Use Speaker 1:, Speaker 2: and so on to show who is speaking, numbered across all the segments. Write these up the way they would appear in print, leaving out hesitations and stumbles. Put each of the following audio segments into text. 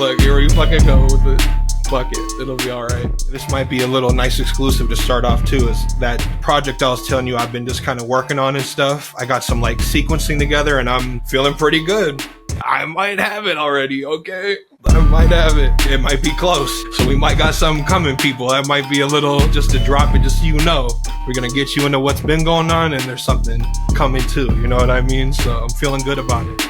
Speaker 1: Look, here we fucking go with it. Fuck it, it'll be alright. This might be a little nice exclusive to start off too, is that project I was telling you I've been just kind of working on and stuff. I got some like sequencing together and I'm feeling pretty good. I might have it already, okay? I might have it. It might be close. So we might got something coming, people. That might be a little, just to drop it, just so you know. We're gonna get you into what's been going on and there's something coming too, you know what I mean? So I'm feeling good about it.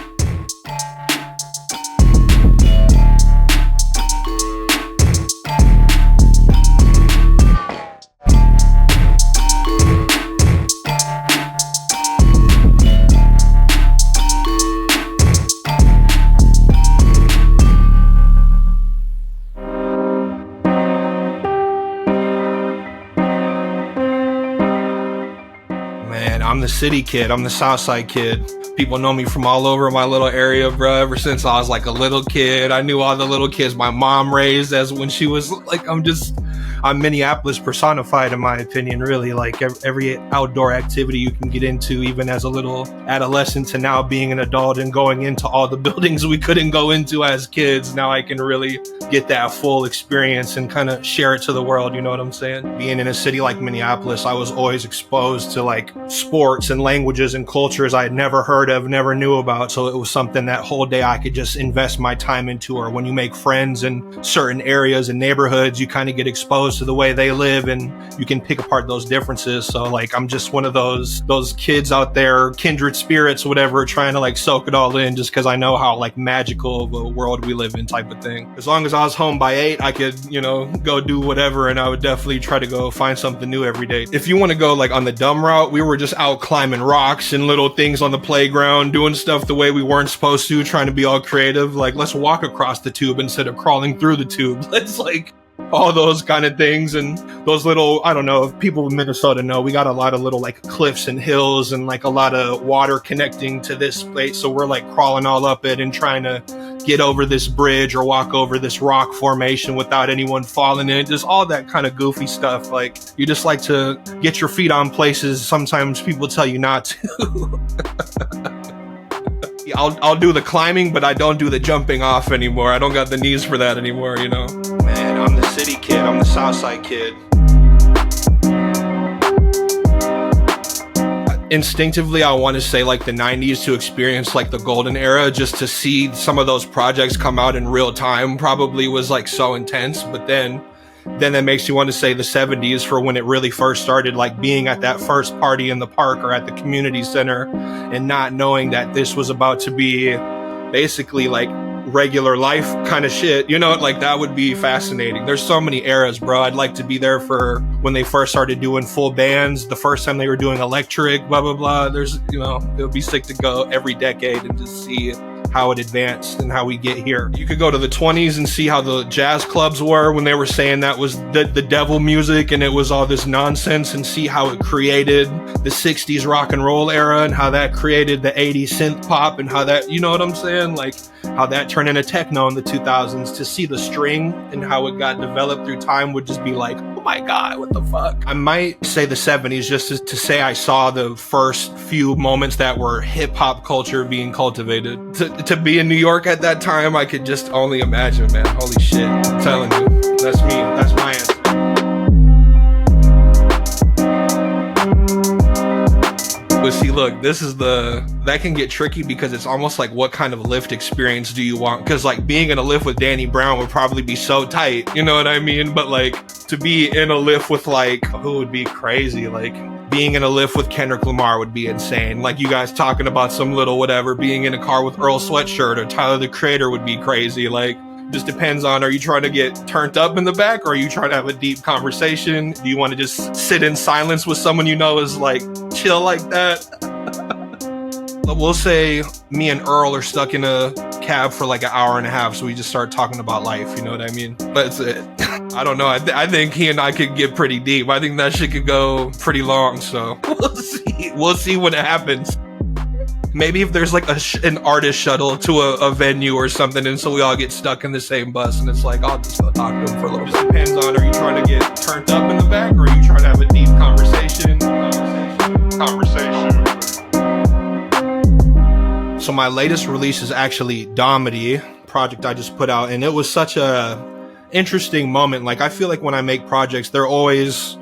Speaker 1: I'm the city kid. I'm the Southside kid. People know me from all over my little area, bro. Ever since I was like a little kid, I knew all the little kids my mom raised as when she was like, I'm Minneapolis personified in my opinion, really. Like every outdoor activity you can get into, even as a little adolescent to now being an adult and going into all the buildings we couldn't go into as kids. Now I can really get that full experience and kind of share it to the world. You know what I'm saying? Being in a city like Minneapolis, I was always exposed to like sports and languages and cultures I had never heard of, never knew about. So it was something that whole day I could just invest my time into. Or when you make friends in certain areas and neighborhoods, you kind of get exposed to the way they live and you can pick apart those differences. So like I'm just one of those kids out there, kindred spirits, whatever, trying to like soak it all in just because I know how like magical of a world we live in type of thing. As long as I was home by 8, I could, go do whatever, and I would definitely try to go find something new every day. If you want to go like on the dumb route, we were just out climbing rocks and little things on the playground, doing stuff the way we weren't supposed to, trying to be all creative. Like, let's walk across the tube instead of crawling through the tube. Let's like all those kind of things. And those little, I don't know if people in Minnesota know, we got a lot of little like cliffs and hills and like a lot of water connecting to this place. So we're like crawling all up it and trying to get over this bridge or walk over this rock formation without anyone falling in. Just all that kind of goofy stuff. Like you just like to get your feet on places sometimes people tell you not to. I'll do the climbing, but I don't do the jumping off anymore. I don't got the knees for that anymore, Man, I'm the city kid. I'm the Southside kid. Instinctively, I want to say like the 90s to experience like the golden era, just to see some of those projects come out in real time probably was like so intense. But then that makes you want to say the 70s for when it really first started, like being at that first party in the park or at the community center and not knowing that this was about to be basically like regular life kind of shit, like that would be fascinating. There's so many eras, bro. I'd like to be there for when they first started doing full bands, the first time they were doing electric, blah, blah, blah. There's, it would be sick to go every decade and just see how it advanced and how we get here. You could go to the 20s and see how the jazz clubs were when they were saying that was the devil music and it was all this nonsense, and see how it created the 60s rock and roll era and how that created the 80s synth pop and how that, you know what I'm saying? Like how that turned into techno in the 2000s. To see the string and how it got developed through time would just be like, oh my God, what the fuck? I might say the 70s just to say I saw the first few moments that were hip hop culture being cultivated. To be in New York at that time, I could just only imagine, man. Holy shit. I'm telling you, that's me. That's my answer. But see, look, that can get tricky because it's almost like what kind of lift experience do you want? Because like being in a lift with Danny Brown would probably be so tight, you know what I mean? But like to be in a lift with like, who would be crazy? Like being in a lift with Kendrick Lamar would be insane. Like you guys talking about some little whatever, being in a car with Earl Sweatshirt or Tyler the Creator would be crazy. Like just depends on, are you trying to get turned up in the back or are you trying to have a deep conversation? Do you want to just sit in silence with someone is like chill like that? We'll say me and Earl are stuck in a cab for like an hour and a half, so we just start talking about life, you know what I mean? That's it. I don't know. I think he and I could get pretty deep. I think that shit could go pretty long, so we'll see. We'll see what happens. Maybe if there's like an artist shuttle to a venue or something, and so we all get stuck in the same bus, and it's like, I'll just go talk to him for a little bit. Just depends on, are you trying to get turned up in the back, or are you trying to have a deep conversation? So my latest release is actually Domedy, project I just put out, and it was such a interesting moment. Like, I feel like when I make projects, they're always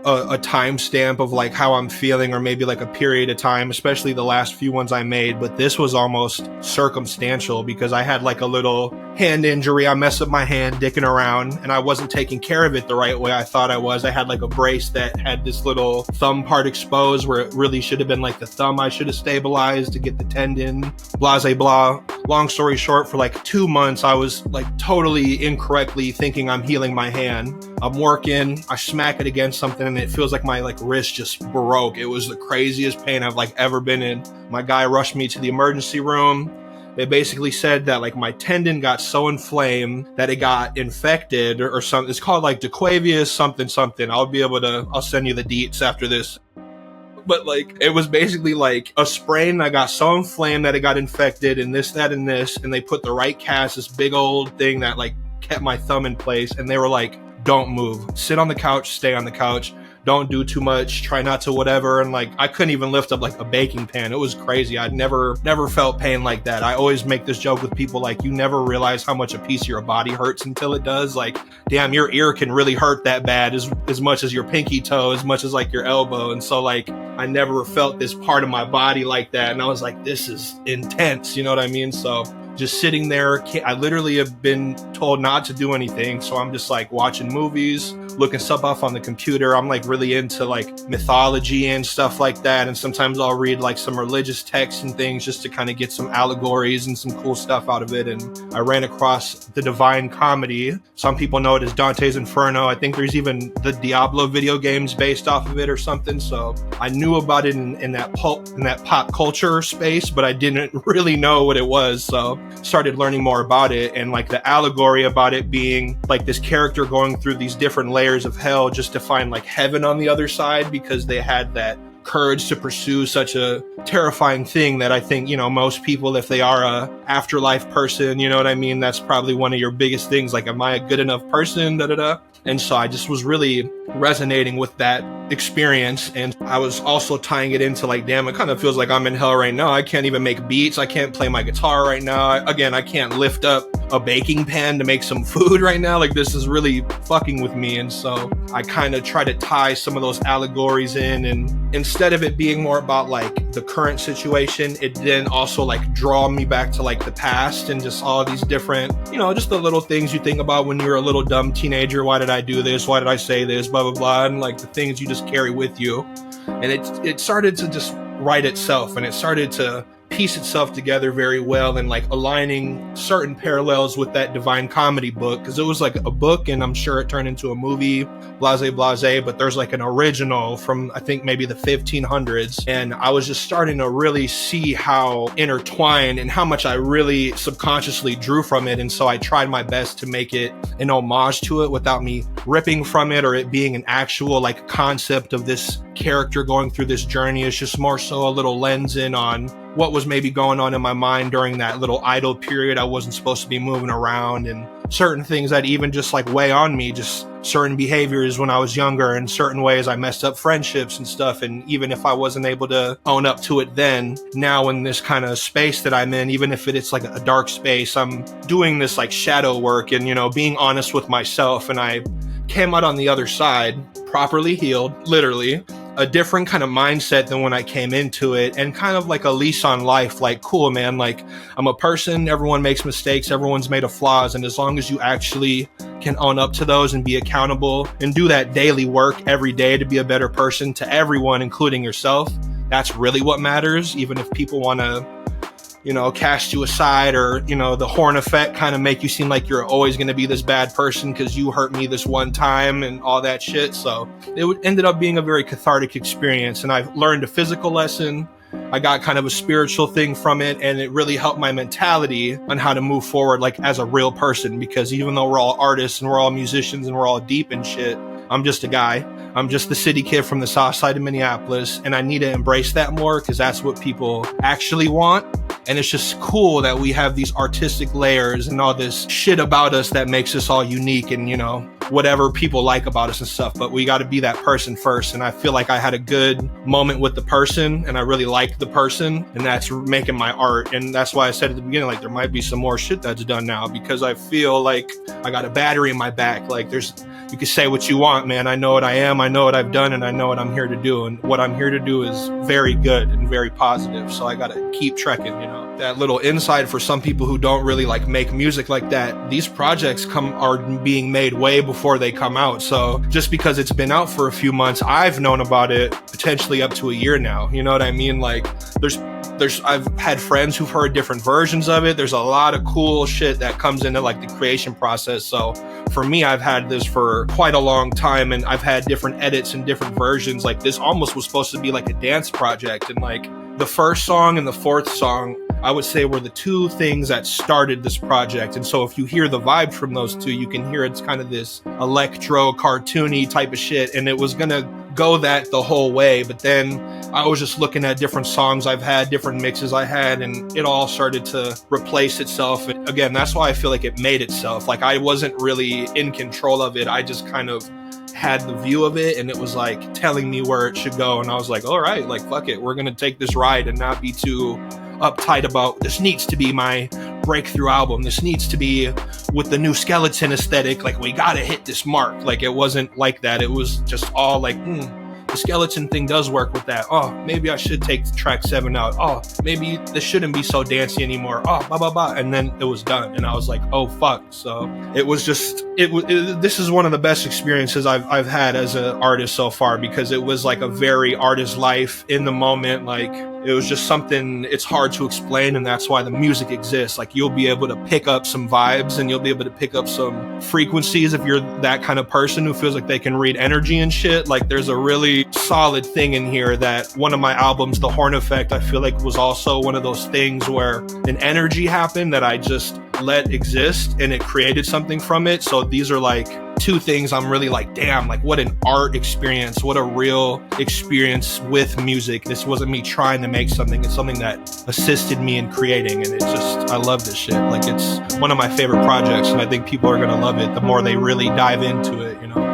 Speaker 1: a timestamp of like how I'm feeling, or maybe like a period of time, especially the last few ones I made. But this was almost circumstantial because I had like a little hand injury. I messed up my hand dicking around, and I wasn't taking care of it the right way I thought I was. I had like a brace that had this little thumb part exposed where it really should have been like the thumb I should have stabilized to get the tendon, blah, blah, blah. Long story short, for like 2 months, I was like totally incorrectly thinking I'm healing my hand. I'm working, I smack it against something, and it feels like my like wrist just broke. It was the craziest pain I've like ever been in. My guy rushed me to the emergency room. They basically said that like my tendon got so inflamed that it got infected or something. It's called like Dequavius something. I'll send you the deets after this. But like, it was basically like a sprain that got so inflamed that it got infected, and this, that, and this. And they put the right cast, this big old thing that like kept my thumb in place. And they were like, don't move, sit on the couch, stay on the couch, don't do too much, try not to whatever. And like, I couldn't even lift up like a baking pan. It was crazy. I'd never felt pain like that. I always make this joke with people, like, you never realize how much a piece of your body hurts until it does. Like, damn, your ear can really hurt that bad, as much as your pinky toe, as much as like your elbow. And so like, I never felt this part of my body like that. And I was like, this is intense, you know what I mean? So just sitting there, I literally have been told not to do anything. So I'm just like watching movies, looking stuff up on the computer. I'm like really into like mythology and stuff like that. And sometimes I'll read like some religious texts and things just to kind of get some allegories and some cool stuff out of it. And I ran across the Divine Comedy. Some people know it as Dante's Inferno. I think there's even the Diablo video games based off of it or something. So I knew about it in that pop culture space, but I didn't really know what it was. So started learning more about it, and like the allegory about it being like this character going through these different layers of hell just to find like heaven on the other side, because they had that courage to pursue such a terrifying thing that I think, you know, most people, if they are a afterlife person, you know what I mean, that's probably one of your biggest things. Like, am I a good enough person? And so I just was really resonating with that experience. And I was also tying it into like, damn, it kind of feels like I'm in hell right now. I can't even make beats. I can't play my guitar right now. I can't lift up a baking pan to make some food right now. Like, this is really fucking with me. And so I kind of try to tie some of those allegories in, and instead of it being more about like the current situation, it then also like draw me back to like the past and just all these different, you know, just the little things you think about when you're a little dumb teenager. Why did I do this? Why did I say this? Blah, blah, blah. And like the things you just carry with you. And it started to just write itself, and it started to piece itself together very well, and like aligning certain parallels with that Divine Comedy book, because it was like a book and I'm sure it turned into a movie, blase, but there's like an original from I think maybe the 1500s, and I was just starting to really see how intertwined and how much I really subconsciously drew from it. And so I tried my best to make it an homage to it without me ripping from it or it being an actual like concept of this character going through this journey. It's just more so a little lens in on what was maybe going on in my mind during that little idle period. I wasn't supposed to be moving around, and certain things that even just like weigh on me, just certain behaviors when I was younger, and certain ways I messed up friendships and stuff. And even if I wasn't able to own up to it then, now in this kind of space that I'm in, even if it's like a dark space, I'm doing this like shadow work and, you know, being honest with myself. And I came out on the other side properly healed, literally a different kind of mindset than when I came into it, and kind of like a leash on life. Like, cool, man, like I'm a person, everyone makes mistakes, everyone's made of flaws, and as long as you actually can own up to those and be accountable and do that daily work every day to be a better person to everyone, including yourself, that's really what matters. Even if people want to, you know, cast you aside, or, you know, the horn effect kind of make you seem like you're always going to be this bad person because you hurt me this one time and all that shit. So it ended up being a very cathartic experience, and I've learned a physical lesson. I got kind of a spiritual thing from it, and it really helped my mentality on how to move forward like as a real person, because even though we're all artists and we're all musicians and we're all deep in shit, I'm just a guy. I'm just the city kid from the south side of Minneapolis, and I need to embrace that more because that's what people actually want. And it's just cool that we have these artistic layers and all this shit about us that makes us all unique. And, you know, whatever people like about us and stuff, but we got to be that person first. And I feel like I had a good moment with the person, and I really liked the person, and that's making my art. And that's why I said at the beginning, like, there might be some more shit that's done now, because I feel like I got a battery in my back. Like, you can say what you want, man. I know what I am, I know what I've done, and I know what I'm here to do. And what I'm here to do is very good and very positive. So I got to keep trekking, you know. That little insight for some people who don't really like make music like that, these projects are being made way before they come out. So just because it's been out for a few months, I've known about it potentially up to a year now. You know what I mean? Like, I've had friends who've heard different versions of it. There's a lot of cool shit that comes into like the creation process. So for me, I've had this for quite a long time, and I've had different edits and different versions. Like, this almost was supposed to be like a dance project, and like the first song and the fourth song, I would say, were the two things that started this project. And so if you hear the vibe from those two, you can hear it's kind of this electro cartoony type of shit. And it was gonna go that the whole way, but then I was just looking at different songs I've had, different mixes I had, and it all started to replace itself. And again, that's why I feel like it made itself. Like, I wasn't really in control of it. I just kind of had the view of it, and it was like telling me where it should go. And I was like, all right, like, fuck it, we're gonna take this ride and not be too uptight about, this needs to be my breakthrough album, this needs to be with the new Skeleton aesthetic, like, we gotta hit this mark. Like, it wasn't like that. It was just all like, the Skeleton thing does work with that. Oh, maybe I should take track 7 out. Oh, maybe this shouldn't be so dancey anymore. Oh, blah, blah, blah. And then it was done. And I was like, oh, fuck. So it was just, this is one of the best experiences I've had as an artist so far, because it was like a very artist life in the moment. Like, it was just something, it's hard to explain, and that's why the music exists. Like, you'll be able to pick up some vibes, and you'll be able to pick up some frequencies if you're that kind of person who feels like they can read energy and shit. Like, there's a really solid thing in here that one of my albums, The Horn Effect, I feel like was also one of those things where an energy happened that I just let exist, and it created something from it. So these are like two things I'm really like, damn, like, what an art experience, what a real experience with music. This wasn't me trying to make something, it's something that assisted me in creating, and it's just, I love this shit. Like, it's one of my favorite projects, and I think people are gonna love it the more they really dive into it, you know?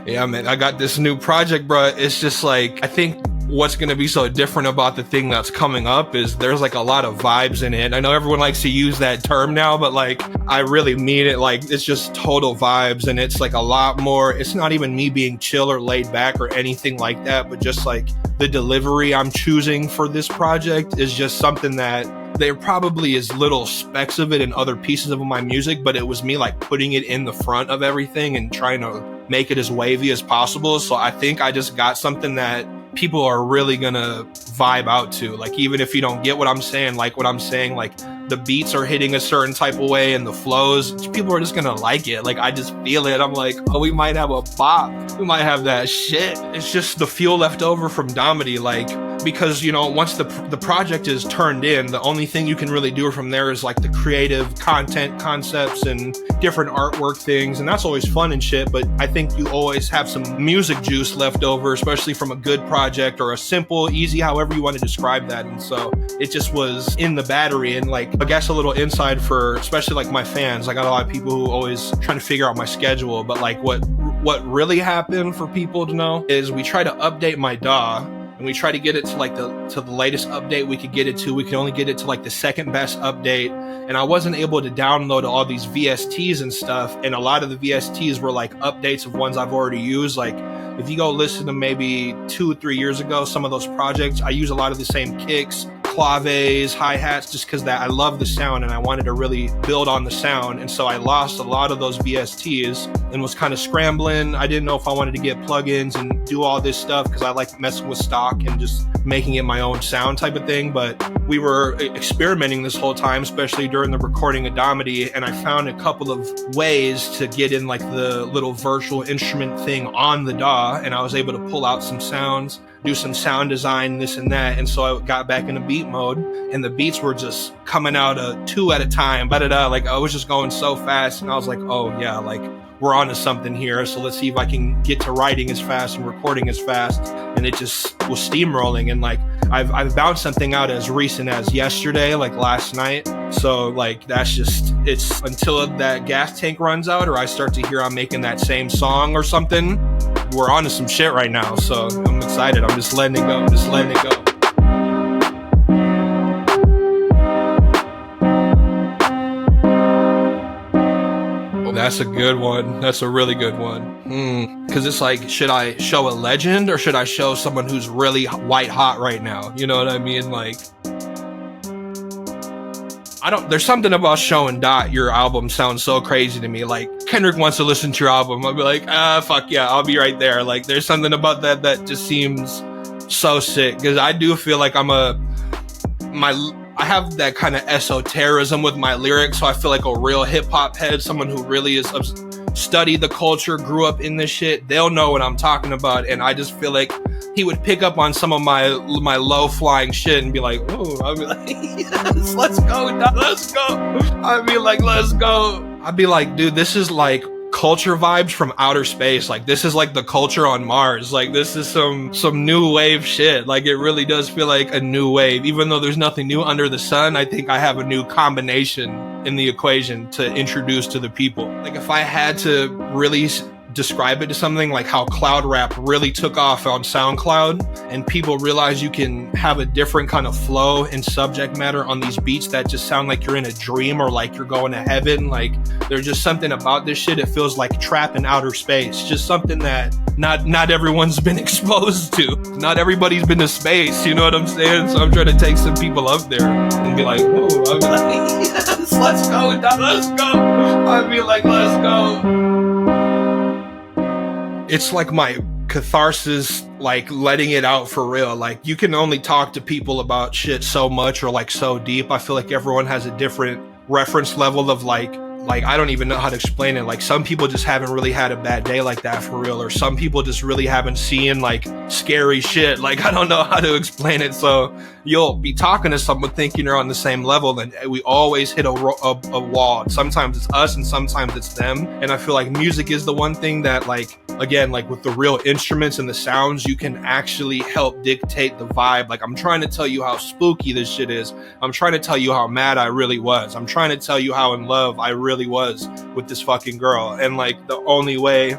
Speaker 1: Yeah, man, I got this new project, bro. It's just like, I think what's going to be so different about the thing that's coming up is there's like a lot of vibes in it. I know everyone likes to use that term now, but like, I really mean it. Like, it's just total vibes, and it's like a lot more, it's not even me being chill or laid back or anything like that, but just like the delivery I'm choosing for this project is just something that there probably is little specks of it in other pieces of my music, but it was me like putting it in the front of everything and trying to make it as wavy as possible. So I think I just got something that people are really gonna vibe out to. Like, even if you don't get what I'm saying, like what I'm saying, like the beats are hitting a certain type of way and the flows, people are just gonna like it. Like, I just feel it. I'm like, oh, we might have a bop. We might have that shit. It's just the fuel left over from Domedy, like, because, you know, once the project is turned in, the only thing you can really do from there is like the creative content concepts and different artwork things, and that's always fun and shit, but I think you always have some music juice left over, especially from a good project or a simple, easy, however you want to describe that. And so it just was in the battery. And like, I guess a little insight for especially like my fans, I got a lot of people who always trying to figure out my schedule, but like what really happened for people to know is we try to update my DAW, and we try to get it to like the latest update we could get it to. We could only get it to like the second best update, and I wasn't able to download all these VSTs and stuff, and a lot of the VSTs were like updates of ones I've already used. Like, if you go listen to maybe 2 or 3 years ago, some of those projects, I use a lot of the same kicks, claves, hi-hats, just because that I love the sound and I wanted to really build on the sound. And so I lost a lot of those VSTs and was kind of scrambling. I didn't know if I wanted to get plugins and do all this stuff because I like messing with stock and just making it my own sound type of thing. But we were experimenting this whole time, especially during the recording of Domedy, and I found a couple of ways to get in like the little virtual instrument thing on the DAW, and I was able to pull out some sounds, do some sound design, this and that. And so I got back into beat mode, and the beats were just coming out 2 at a time, like I was just going so fast, and I was like, oh yeah, like we're onto something here. So let's see if I can get to writing as fast and recording as fast. And it just was steamrolling. And like, I've bounced something out as recent as yesterday, like last night. So like that's just, it's until that gas tank runs out or I start to hear I'm making that same song or something. We're on to some shit right now, so I'm excited. I'm just letting it go. Just letting it go. That's a good one. That's a really good one. Because it's like, should I show a legend or should I show someone who's really white hot right now? You know what I mean? Like, there's something about showing Dot your album sounds so crazy to me. Like, Kendrick wants to listen to your album. I'll be like, fuck yeah, I'll be right there. Like, there's something about that just seems so sick. Because I do feel like I have that kind of esotericism with my lyrics, so I feel like a real hip-hop head, someone who really is studied the culture, grew up in this shit, they'll know what I'm talking about, and I just feel like he would pick up on some of my low-flying shit and be like, oh, I'd be like, yes, let's go, let's go. I'd be like, let's go. I'd be like, dude, this is like culture vibes from outer space. Like, this is like the culture on Mars. Like, this is some new wave shit. Like, it really does feel like a new wave. Even though there's nothing new under the sun, I think I have a new combination in the equation to introduce to the people. Like, if I had to really describe it to something, like how cloud rap really took off on SoundCloud and people realize you can have a different kind of flow and subject matter on these beats that just sound like you're in a dream or like you're going to heaven. Like, there's just something about this shit. It feels like trap in outer space. Just something that not everyone's been exposed to. Not everybody's been to space. You know what I'm saying? So I'm trying to take some people up there and be like, whoa. I'll be like, yes, let's go, let's go. I'll be like, let's go. It's like my catharsis, like letting it out for real. Like, you can only talk to people about shit so much or like so deep. I feel like everyone has a different reference level of like I don't even know how to explain it. Like, some people just haven't really had a bad day like that for real, or some people just really haven't seen like scary shit. Like, I don't know how to explain it. So you'll be talking to someone thinking you're on the same level, and we always hit a wall. Sometimes it's us and sometimes it's them. And I feel like music is the one thing that, like, again, like with the real instruments and the sounds, you can actually help dictate the vibe. Like, I'm trying to tell you how spooky this shit is. I'm trying to tell you how mad I really was. I'm trying to tell you how in love I really was with this fucking girl. And like, the only way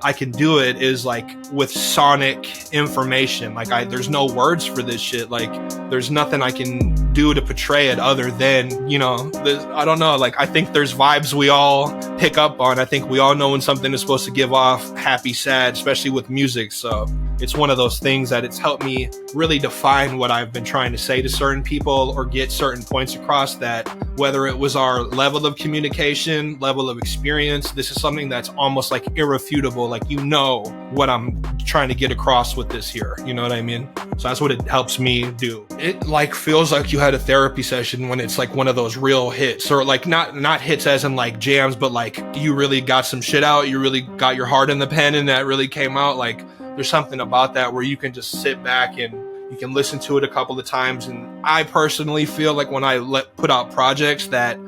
Speaker 1: I can do it is like with sonic information. Like, there's no words for this shit. Like, there's nothing I can do to portray it other than, you know, I don't know. Like, I think there's vibes we all pick up on. I think we all know when something is supposed to give off happy, sad, especially with music. So it's one of those things that it's helped me really define what I've been trying to say to certain people or get certain points across, that whether it was our level of communication, level of experience, this is something that's almost like irrefutable. Like, you know what I'm trying to get across with this here. You know what I mean? So that's what it helps me do. It like feels like you had a therapy session when it's like one of those real hits, or like not hits as in like jams, but like you really got some shit out. You really got your heart in the pen and that really came out. Like, there's something about that where you can just sit back and you can listen to it a couple of times. And I personally feel like when I put out projects, that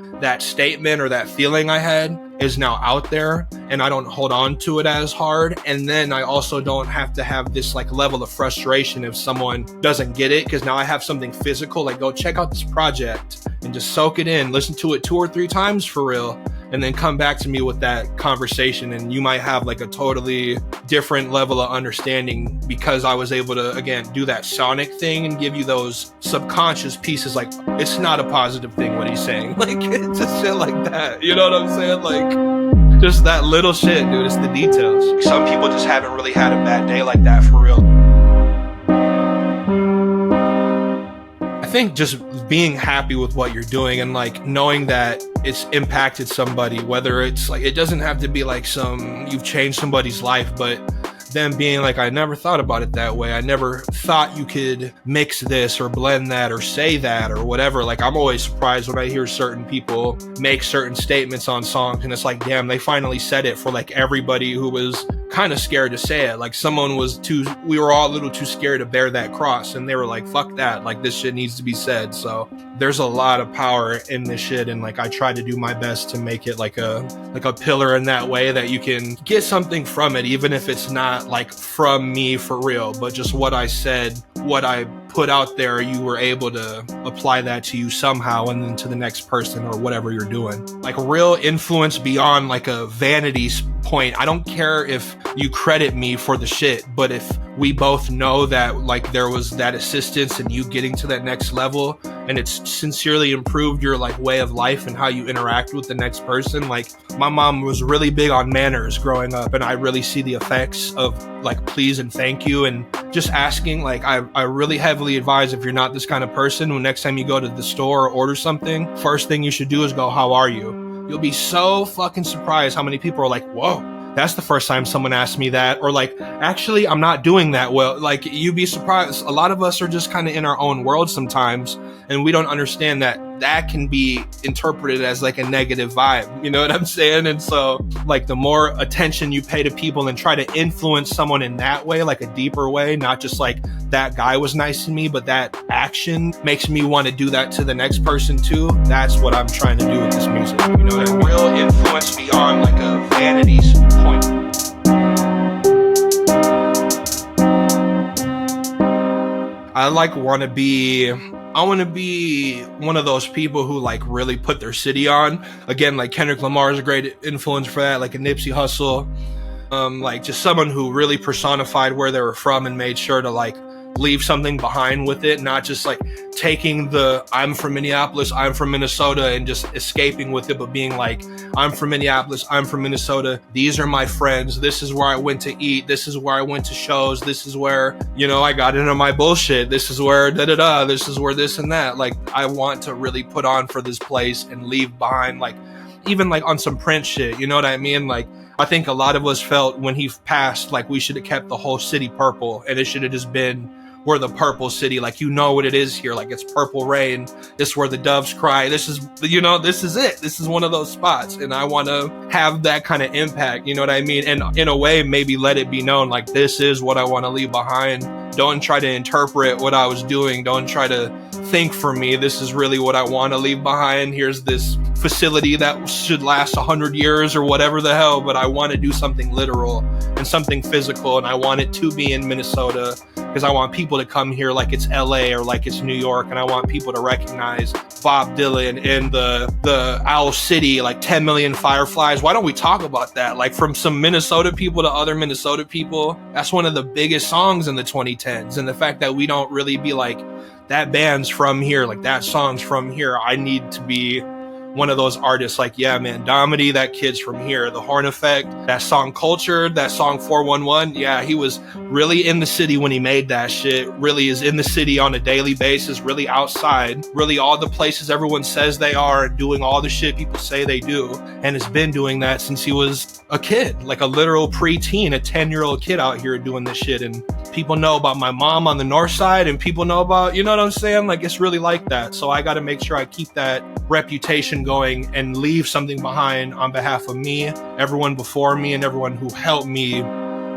Speaker 1: statement or that feeling I had is now out there and I don't hold on to it as hard. And then I also don't have to have this like level of frustration if someone doesn't get it, because now I have something physical. Like, go check out this project and just soak it in, listen to it 2 or 3 times for real, and then come back to me with that conversation. And you might have like a totally different level of understanding because I was able to, again, do that sonic thing and give you those subconscious pieces. Like, it's not a positive thing what he's saying. Like, it's just shit like that. You know what I'm saying? Like, just that little shit, dude. It's the details. Some people just haven't really had a bad day like that for real. I think just being happy with what you're doing and like knowing that it's impacted somebody, whether it's like, it doesn't have to be like you've changed somebody's life, but them being like, I never thought about it that way. I never thought you could mix this or blend that or say that or whatever. Like, I'm always surprised when I hear certain people make certain statements on songs and it's like, damn, they finally said it for like everybody who was kind of scared to say it. Like, we were all a little too scared to bear that cross, and they were like, fuck that, like, this shit needs to be said. So there's a lot of power in this shit, and like, I try to do my best to make it like a pillar in that way that you can get something from it, even if it's not like from me for real, but just what I said, what I put out there, you were able to apply that to you somehow and then to the next person or whatever you're doing. Like real influence beyond like a vanity point. I don't care if you credit me for the shit, but if we both know that like there was that assistance in you getting to that next level and it's sincerely improved your like way of life and how you interact with the next person. Like my mom was really big on manners growing up, and I really see the effects of like please and thank you and just asking. Like I really heavily advise, if you're not this kind of person, when next time you go to the store or order something, first thing you should do is go, how are you? You'll be so fucking surprised how many people are like, whoa, that's the first time someone asked me that. Or like, actually, I'm not doing that well. Like, you'd be surprised. A lot of us are just kind of in our own world sometimes, and we don't understand that that can be interpreted as like a negative vibe. You know what I'm saying? And so like the more attention you pay to people and try to influence someone in that way, like a deeper way, not just like that guy was nice to me, but that action makes me want to do that to the next person too. That's what I'm trying to do with this music. You know, like real influence beyond like a vanity point. I want to be one of those people who like really put their city on. Again, like Kendrick Lamar is a great influence for that, like a Nipsey Hussle. Like just someone who really personified where they were from and made sure to like leave something behind with it, not just like taking the I'm from Minneapolis, I'm from Minnesota and just escaping with it, but being like, I'm from Minneapolis, I'm from Minnesota, these are my friends, this is where I went to eat, this is where I went to shows, this is where, you know, I got into my bullshit, this is where da-da-da, this is where this and that. Like I want to really put on for this place and leave behind, like even like on some Prince shit, you know what I mean? Like I think a lot of us felt when he passed like we should have kept the whole city purple, and it should have just been, we're the purple city, like you know what it is here, like it's purple rain, this is where the doves cry, this is, you know, this is it, this is one of those spots, and I want to have that kind of impact, you know what I mean? And in a way maybe let it be known like this is what I want to leave behind. Don't try to interpret what I was doing, don't try to think for me, this is really what I want to leave behind. Here's this facility that should last 100 years or whatever the hell, but I want to do something literal and something physical, and I want it to be in Minnesota because I want people to come here like it's LA or like it's New York, and I want people to recognize Bob Dylan in the Owl City, like 10 Million Fireflies. Why don't we talk about that? Like from some Minnesota people to other Minnesota people, that's one of the biggest songs in the 2010s. And the fact that we don't really be like, that band's from here, like that song's from here. I need to be one of those artists like, yeah, man, Domity, that kid's from here. The Horn Effect, that song Cultured, that song 411. Yeah, he was really in the city when he made that shit, really is in the city on a daily basis, really outside, really all the places everyone says they are, doing all the shit people say they do, and has been doing that since he was a kid, like a literal preteen, a 10-year-old kid out here doing this shit. And people know about my mom on the north side, and people know about, you know what I'm saying? Like, it's really like that. So I got to make sure I keep that reputation going and leave something behind on behalf of me, everyone before me, and everyone who helped me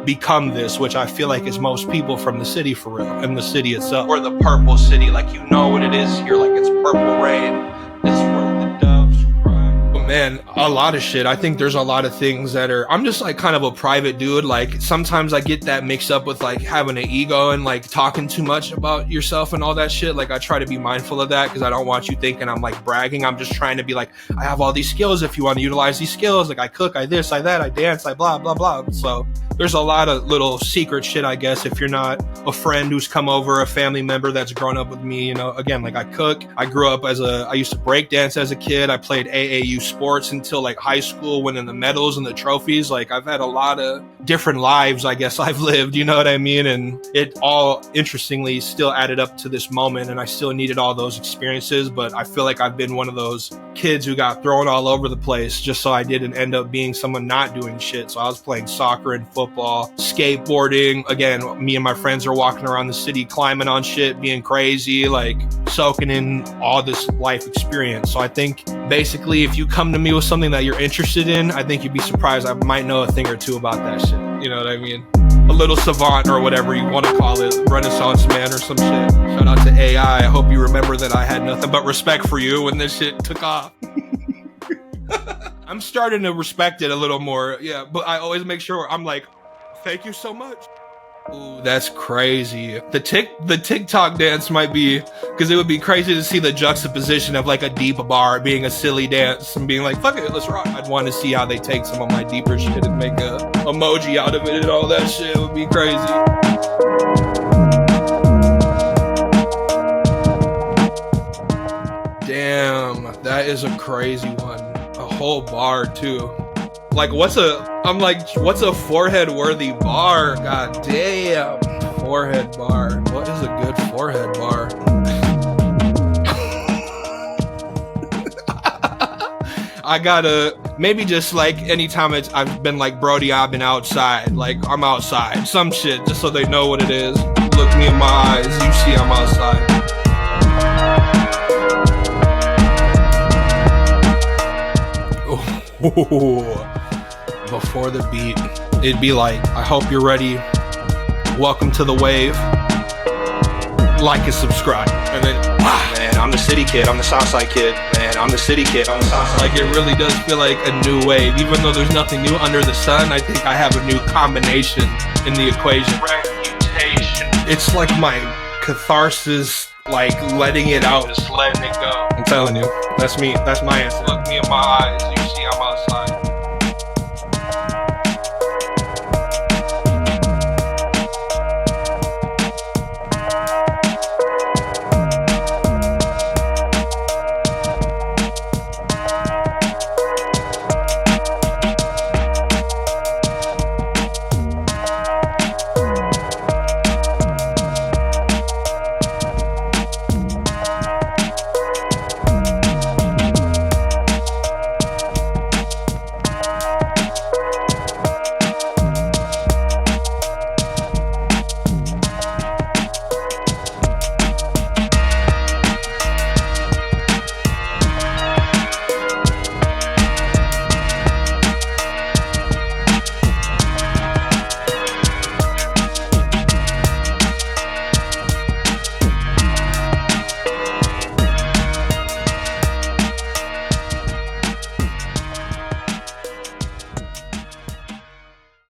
Speaker 1: become this, which I feel like is most people from the city for real, and the city itself. We're the purple city, like you know what it is here, like it's purple rain, this is where the doves cry. But man, a lot of shit. I think there's a lot of things that are, I'm just like kind of a private dude. Like sometimes I get that mixed up with like having an ego and like talking too much about yourself and all that shit. Like I try to be mindful of that because I don't want you thinking I'm like bragging. I'm just trying to be like, I have all these skills if you want to utilize these skills. Like I cook, I this, I that, I dance, I blah, blah, blah. So there's a lot of little secret shit, I guess, if you're not a friend who's come over, a family member that's grown up with me, you know. Again, like I cook, I grew up I used to break dance as a kid. I played AAU sports until like high school, winning the medals and the trophies. Like I've had a lot of different lives, I guess I've lived, you know what I mean? And it all interestingly still added up to this moment, and I still needed all those experiences, but I feel like I've been one of those kids who got thrown all over the place just so I didn't end up being someone not doing shit. So I was playing soccer and football, skateboarding. Again, me and my friends are walking around the city, climbing on shit, being crazy, like soaking in all this life experience. So I think basically if you come to me with something that you're interested in, I think you'd be surprised I might know a thing or two about that shit. You know what I mean? A little savant or whatever you want to call it, Renaissance man or some shit. Shout out to AI. I hope you remember that I had nothing but respect for you when this shit took off. I'm starting to respect it a little more. Yeah, but I always make sure I'm like, thank you so much. Ooh, that's crazy. The TikTok dance might be, because it would be crazy to see the juxtaposition of like a deep bar being a silly dance and being like, fuck it, let's rock. I'd want to see how they take some of my deeper shit and make a emoji out of it and all that shit. It would be crazy. Damn, that is a crazy one. A whole bar too. Like what's a forehead worthy bar? God damn. Forehead bar. What is a good forehead bar? I gotta, maybe just like anytime I've been like, Brody, I've been outside. Like I'm outside. Some shit, just so they know what it is. Look me in my eyes, you see I'm outside. Before the beat, it'd be like, I hope you're ready. Welcome to the wave. Like and subscribe. And then, man, I'm the city kid. I'm the Southside kid. Man, I'm the city kid. I'm the Southside. Like, it really does feel like a new wave. Even though there's nothing new under the sun, I think I have a new combination in the equation. Reputation. It's like my catharsis, like letting it out. Just letting it go. I'm telling you, that's me. That's my answer. Look me in my eyes.